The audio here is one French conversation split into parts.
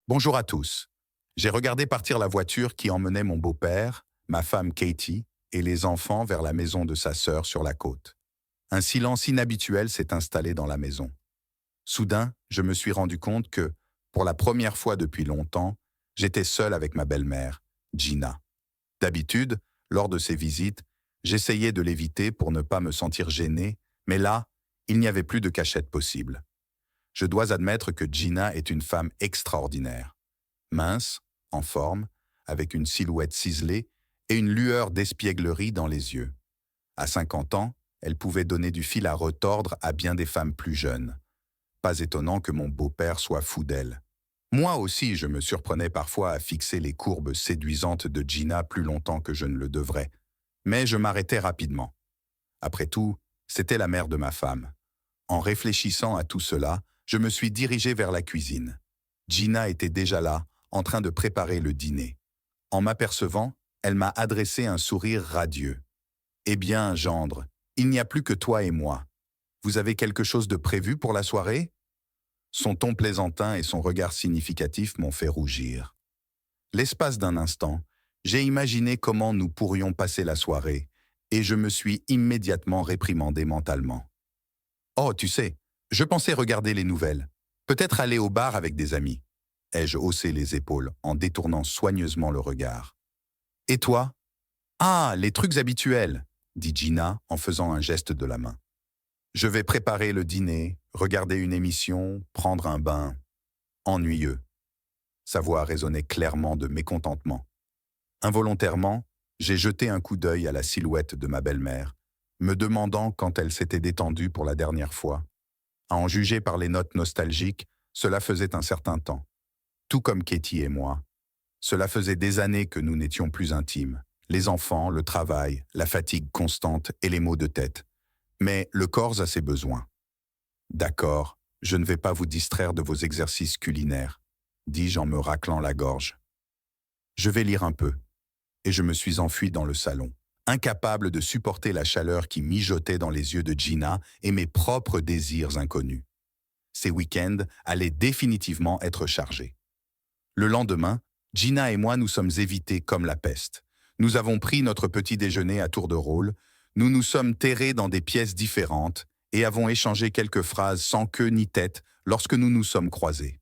Bonjour à tous. J'ai regardé partir la voiture qui emmenait mon beau-père, ma femme Katie et les enfants vers la maison de sa sœur sur la côte. Un silence inhabituel s'est installé dans la maison. Soudain, je me suis rendu compte que, pour la première fois depuis longtemps, j'étais seul avec ma belle-mère, Gina. D'habitude, lors de ces visites, j'essayais de l'éviter pour ne pas me sentir gêné, mais là, il n'y avait plus de cachette possible. Je dois admettre que Gina est une femme extraordinaire. Mince, en forme, avec une silhouette ciselée et une lueur d'espièglerie dans les yeux. À 50 ans, elle pouvait donner du fil à retordre à bien des femmes plus jeunes. Pas étonnant que mon beau-père soit fou d'elle. Moi aussi, je me surprenais parfois à fixer les courbes séduisantes de Gina plus longtemps que je ne le devrais. Mais je m'arrêtais rapidement. Après tout, c'était la mère de ma femme. En réfléchissant à tout cela, je me suis dirigé vers la cuisine. Gina était déjà là, en train de préparer le dîner. En m'apercevant, elle m'a adressé un sourire radieux. « Eh bien, gendre, il n'y a plus que toi et moi. Vous avez quelque chose de prévu pour la soirée ?» Son ton plaisantin et son regard significatif m'ont fait rougir. L'espace d'un instant, j'ai imaginé comment nous pourrions passer la soirée, et je me suis immédiatement réprimandé mentalement. « Oh, tu sais, je pensais regarder les nouvelles. Peut-être aller au bar avec des amis. » Ai-je haussé les épaules en détournant soigneusement le regard. « Et toi ?»« Ah, les trucs habituels !» dit Gina en faisant un geste de la main. « Je vais préparer le dîner, regarder une émission, prendre un bain. Ennuyeux. » Sa voix résonnait clairement de mécontentement. Involontairement, j'ai jeté un coup d'œil à la silhouette de ma belle-mère, me demandant quand elle s'était détendue pour la dernière fois. À en juger par les notes nostalgiques, cela faisait un certain temps. Tout comme Katie et moi. Cela faisait des années que nous n'étions plus intimes. Les enfants, le travail, la fatigue constante et les maux de tête. Mais le corps a ses besoins. « D'accord, je ne vais pas vous distraire de vos exercices culinaires, » dis-je en me raclant la gorge. « Je vais lire un peu. » Et je me suis enfui dans le salon, incapable de supporter la chaleur qui mijotait dans les yeux de Gina et mes propres désirs inconnus. Ces week-ends allaient définitivement être chargés. Le lendemain, Gina et moi nous sommes évités comme la peste. Nous avons pris notre petit déjeuner à tour de rôle, nous nous sommes terrés dans des pièces différentes et avons échangé quelques phrases sans queue ni tête lorsque nous nous sommes croisés.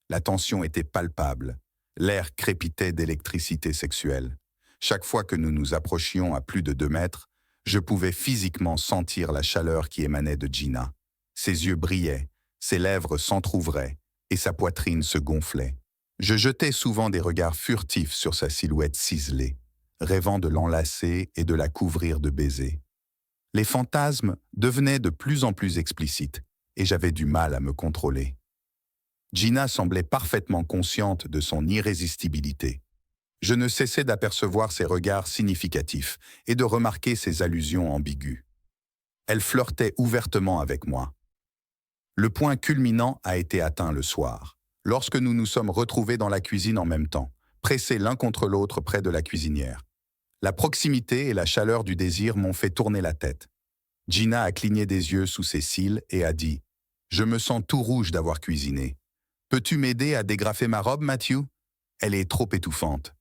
La tension était palpable, l'air crépitait d'électricité sexuelle. Chaque fois que nous nous approchions à plus de 2 mètres, je pouvais physiquement sentir la chaleur qui émanait de Gina. Ses yeux brillaient, ses lèvres s'entr'ouvraient et sa poitrine se gonflait. Je jetais souvent des regards furtifs sur sa silhouette ciselée, rêvant de l'enlacer et de la couvrir de baisers. Les fantasmes devenaient de plus en plus explicites et j'avais du mal à me contrôler. Gina semblait parfaitement consciente de son irrésistibilité. Je ne cessais d'apercevoir ses regards significatifs et de remarquer ses allusions ambiguës. Elle flirtait ouvertement avec moi. Le point culminant a été atteint le soir, lorsque nous nous sommes retrouvés dans la cuisine en même temps, pressés l'un contre l'autre près de la cuisinière. La proximité et la chaleur du désir m'ont fait tourner la tête. Gina a cligné des yeux sous ses cils et a dit « Je me sens tout rouge d'avoir cuisiné. Peux-tu m'aider à dégrafer ma robe, Matthew? Elle est trop étouffante. »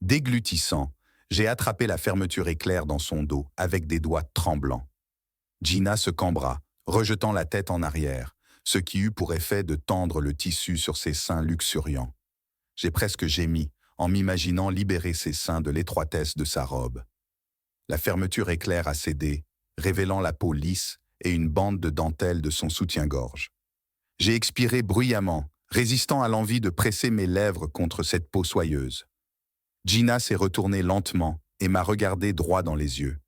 Déglutissant, j'ai attrapé la fermeture éclair dans son dos avec des doigts tremblants. Gina se cambra, rejetant la tête en arrière, ce qui eut pour effet de tendre le tissu sur ses seins luxuriants. J'ai presque gémi en m'imaginant libérer ses seins de l'étroitesse de sa robe. La fermeture éclair a cédé, révélant la peau lisse et une bande de dentelle de son soutien-gorge. J'ai expiré bruyamment, résistant à l'envie de presser mes lèvres contre cette peau soyeuse. Gina s'est retournée lentement et m'a regardé droit dans les yeux.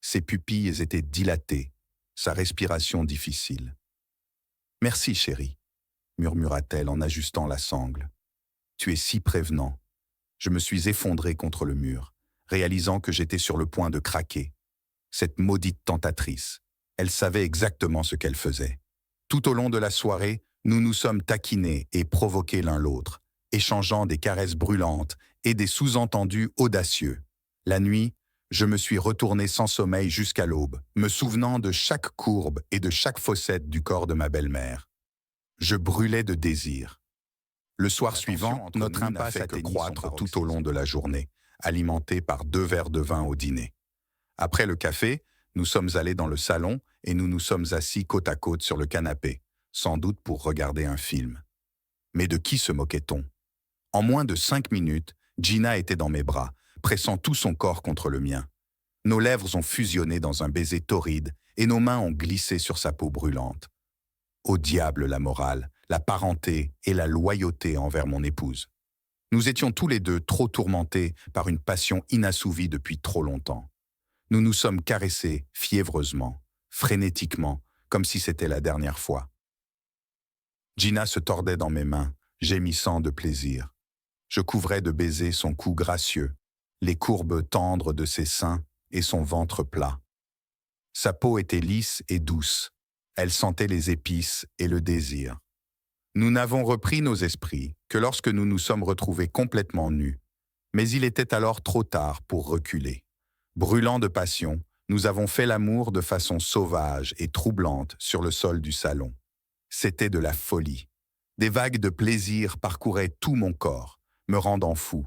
Ses pupilles étaient dilatées, sa respiration difficile. « Merci, chérie, » murmura-t-elle en ajustant la sangle. « Tu es si prévenant. » Je me suis effondré contre le mur, réalisant que j'étais sur le point de craquer. Cette maudite tentatrice, elle savait exactement ce qu'elle faisait. Tout au long de la soirée, nous nous sommes taquinés et provoqués l'un l'autre, échangeant des caresses brûlantes et des sous-entendus audacieux. La nuit, je me suis retourné sans sommeil jusqu'à l'aube, me souvenant de chaque courbe et de chaque fossette du corps de ma belle-mère. Je brûlais de désir. Le soir suivant, notre impasse a fait croître tout au long de la journée, alimentée par 2 verres de vin au dîner. Après le café, nous sommes allés dans le salon et nous nous sommes assis côte à côte sur le canapé, sans doute pour regarder un film. Mais de qui se moquait-on? En moins de 5 minutes, Gina était dans mes bras, pressant tout son corps contre le mien. Nos lèvres ont fusionné dans un baiser torride et nos mains ont glissé sur sa peau brûlante. Au diable la morale, la parenté et la loyauté envers mon épouse. Nous étions tous les deux trop tourmentés par une passion inassouvie depuis trop longtemps. Nous nous sommes caressés fiévreusement, frénétiquement, comme si c'était la dernière fois. Gina se tordait dans mes mains, gémissant de plaisir. Je couvrais de baisers son cou gracieux, les courbes tendres de ses seins et son ventre plat. Sa peau était lisse et douce. Elle sentait les épices et le désir. Nous n'avons repris nos esprits que lorsque nous nous sommes retrouvés complètement nus. Mais il était alors trop tard pour reculer. Brûlants de passion, nous avons fait l'amour de façon sauvage et troublante sur le sol du salon. C'était de la folie. Des vagues de plaisir parcouraient tout mon corps, me rendant fou.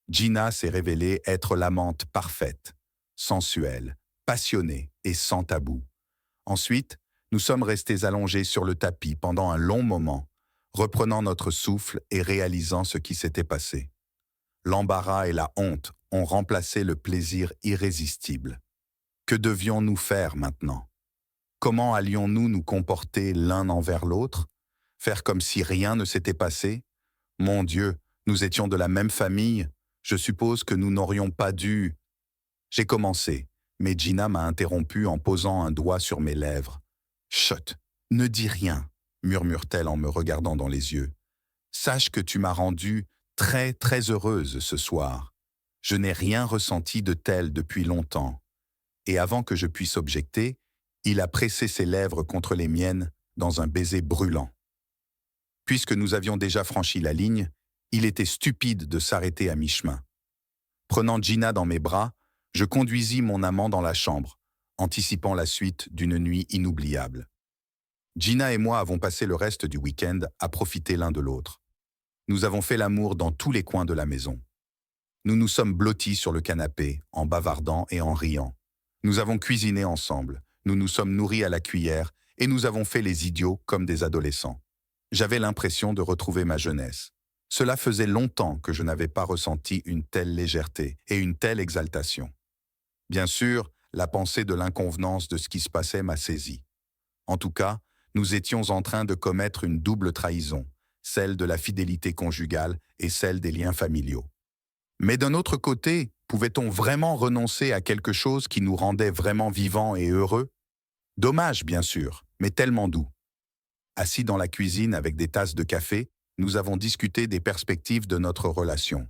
Gina s'est révélée être l'amante parfaite, sensuelle, passionnée et sans tabou. Ensuite, nous sommes restés allongés sur le tapis pendant un long moment, reprenant notre souffle et réalisant ce qui s'était passé. L'embarras et la honte ont remplacé le plaisir irrésistible. Que devions-nous faire maintenant? Comment allions-nous nous comporter l'un envers l'autre? Faire comme si rien ne s'était passé? Mon Dieu, nous étions de la même famille. Je suppose que nous n'aurions pas dû... J'ai commencé, mais Gina m'a interrompu en posant un doigt sur mes lèvres. « Chut, ne dis rien », murmure-t-elle en me regardant dans les yeux. « Sache que tu m'as rendue très, très heureuse ce soir. Je n'ai rien ressenti de tel depuis longtemps. » Et avant que je puisse objecter, il a pressé ses lèvres contre les miennes dans un baiser brûlant. Puisque nous avions déjà franchi la ligne, il était stupide de s'arrêter à mi-chemin. Prenant Gina dans mes bras, je conduisis mon amant dans la chambre, anticipant la suite d'une nuit inoubliable. Gina et moi avons passé le reste du week-end à profiter l'un de l'autre. Nous avons fait l'amour dans tous les coins de la maison. Nous nous sommes blottis sur le canapé, en bavardant et en riant. Nous avons cuisiné ensemble, nous nous sommes nourris à la cuillère et nous avons fait les idiots comme des adolescents. J'avais l'impression de retrouver ma jeunesse. Cela faisait longtemps que je n'avais pas ressenti une telle légèreté et une telle exaltation. Bien sûr, la pensée de l'inconvenance de ce qui se passait m'a saisi. En tout cas, nous étions en train de commettre une double trahison, celle de la fidélité conjugale et celle des liens familiaux. Mais d'un autre côté, pouvait-on vraiment renoncer à quelque chose qui nous rendait vraiment vivants et heureux? Dommage, bien sûr, mais tellement doux. Assis dans la cuisine avec des tasses de café, nous avons discuté des perspectives de notre relation.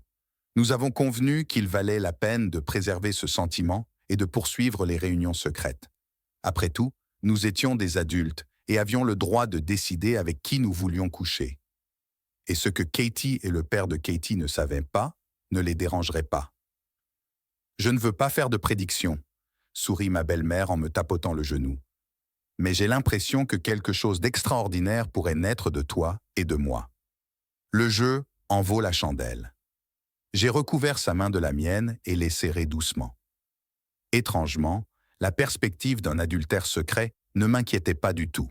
Nous avons convenu qu'il valait la peine de préserver ce sentiment et de poursuivre les réunions secrètes. Après tout, nous étions des adultes et avions le droit de décider avec qui nous voulions coucher. Et ce que Katie et le père de Katie ne savaient pas, ne les dérangerait pas. Je ne veux pas faire de prédictions, sourit ma belle-mère en me tapotant le genou. Mais j'ai l'impression que quelque chose d'extraordinaire pourrait naître de toi et de moi. Le jeu en vaut la chandelle. J'ai recouvert sa main de la mienne et l'ai serrée doucement. Étrangement, la perspective d'un adultère secret ne m'inquiétait pas du tout.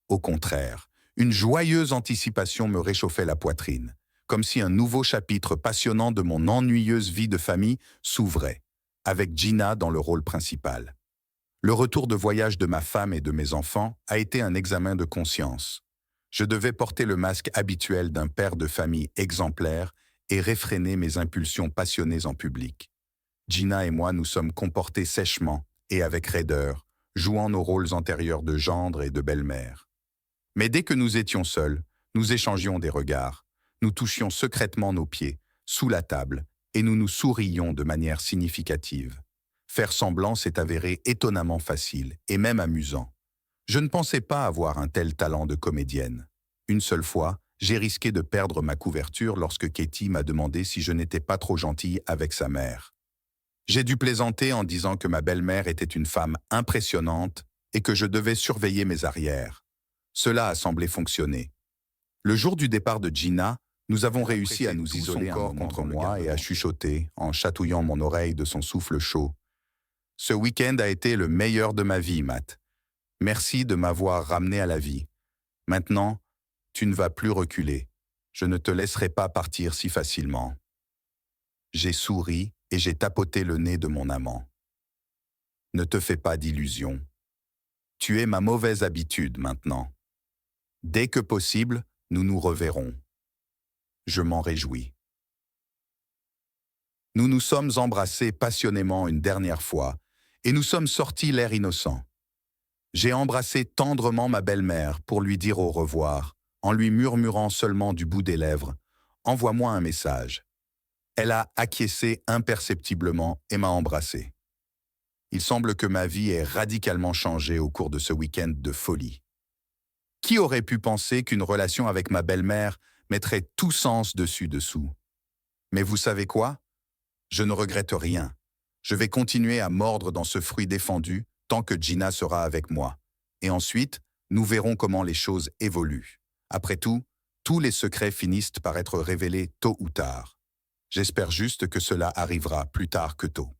Au contraire, une joyeuse anticipation me réchauffait la poitrine, comme si un nouveau chapitre passionnant de mon ennuyeuse vie de famille s'ouvrait, avec Gina dans le rôle principal. Le retour de voyage de ma femme et de mes enfants a été un examen de conscience. Je devais porter le masque habituel d'un père de famille exemplaire et réfréner mes impulsions passionnées en public. Gina et moi nous sommes comportés sèchement et avec raideur, jouant nos rôles antérieurs de gendre et de belle-mère. Mais dès que nous étions seuls, nous échangions des regards, nous touchions secrètement nos pieds, sous la table, et nous nous sourions de manière significative. Faire semblant s'est avéré étonnamment facile et même amusant. Je ne pensais pas avoir un tel talent de comédienne. Une seule fois, j'ai risqué de perdre ma couverture lorsque Katie m'a demandé si je n'étais pas trop gentille avec sa mère. J'ai dû plaisanter en disant que ma belle-mère était une femme impressionnante et que je devais surveiller mes arrières. Cela a semblé fonctionner. Le jour du départ de Gina, Nous avons réussi à nous tout isoler son un corps moment contre contre le moi et à garnement. chuchoter en chatouillant mon oreille de son souffle chaud. Ce week-end a été le meilleur de ma vie, Matt. Merci de m'avoir ramené à la vie. Maintenant, tu ne vas plus reculer. Je ne te laisserai pas partir si facilement. J'ai souri et j'ai tapoté le nez de mon amant. Ne te fais pas d'illusions. Tu es ma mauvaise habitude maintenant. Dès que possible, nous nous reverrons. Je m'en réjouis. Nous nous sommes embrassés passionnément une dernière fois, et nous sommes sortis l'air innocent. J'ai embrassé tendrement ma belle-mère pour lui dire au revoir, en lui murmurant seulement du bout des lèvres « Envoie-moi un message ». Elle a acquiescé imperceptiblement et m'a embrassé. Il semble que ma vie ait radicalement changé au cours de ce week-end de folie. Qui aurait pu penser qu'une relation avec ma belle-mère mettrait tout sens dessus-dessous? Mais vous savez quoi? Je ne regrette rien. Je vais continuer à mordre dans ce fruit défendu tant que Gina sera avec moi. Et ensuite, nous verrons comment les choses évoluent. Après tout, tous les secrets finissent par être révélés tôt ou tard. J'espère juste que cela arrivera plus tard que tôt.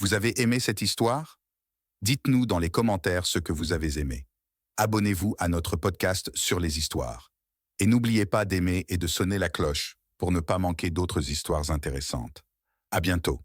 Vous avez aimé cette histoire? Dites-nous dans les commentaires ce que vous avez aimé. Abonnez-vous à notre podcast sur les histoires. Et n'oubliez pas d'aimer et de sonner la cloche pour ne pas manquer d'autres histoires intéressantes. À bientôt.